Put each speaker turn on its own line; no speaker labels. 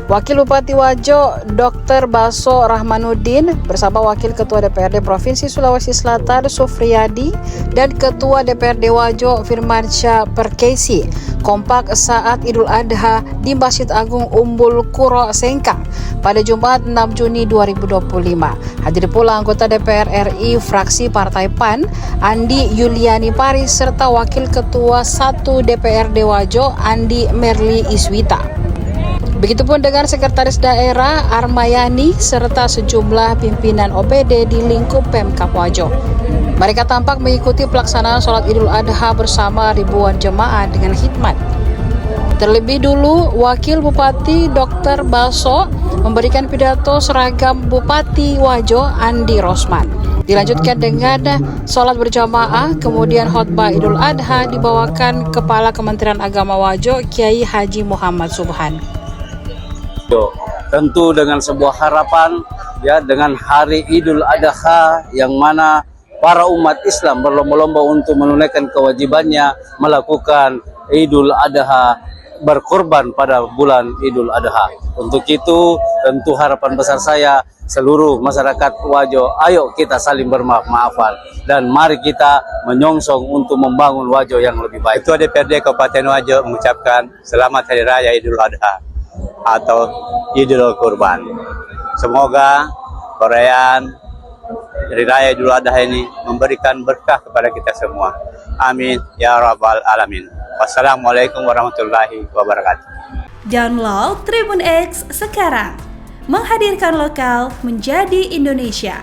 Wakil Bupati Wajo Dr. Baso Rahmanuddin bersama Wakil Ketua DPRD Provinsi Sulawesi Selatan Sufriyadi dan Ketua DPRD Wajo Firmansyah Perkesi kompak saat Idul Adha di Masjid Agung Umbul Qura Sengkang pada Jumat 6 Juni 2025. Hadir pula anggota DPR RI fraksi Partai PAN Andi Yuliani Paris serta Wakil Ketua 1 DPRD Wajo Andi Merli Iswita. Begitupun dengan Sekretaris Daerah Armayani serta sejumlah pimpinan OPD di lingkup Pemkab Wajo. Mereka tampak mengikuti pelaksanaan sholat Idul Adha bersama ribuan jemaah dengan khidmat. Terlebih dulu, Wakil Bupati Dr. Baso memberikan pidato seragam Bupati Wajo Andi Rosman. Dilanjutkan dengan sholat berjamaah, kemudian khotbah Idul Adha dibawakan Kepala Kementerian Agama Wajo Kiai Haji Muhammad Subhan.
Tentu dengan sebuah harapan ya, dengan hari Idul Adha yang mana para umat Islam berlomba-lomba untuk menunaikan kewajibannya melakukan Idul Adha, berkorban pada bulan Idul Adha. Untuk itu tentu harapan besar saya seluruh masyarakat Wajo, ayo kita saling bermaaf-maafan dan mari kita menyongsong untuk membangun Wajo yang lebih baik.
Ketua DPRD Kabupaten Wajo mengucapkan selamat Hari Raya Idul Adha atau Idul Kurban. Semoga perayaan Hari Raya Idul Adha ini memberikan berkah kepada kita semua. Amin ya rabbal alamin. Wassalamualaikum warahmatullahi wabarakatuh.
Download Tribun X sekarang, menghadirkan lokal menjadi Indonesia.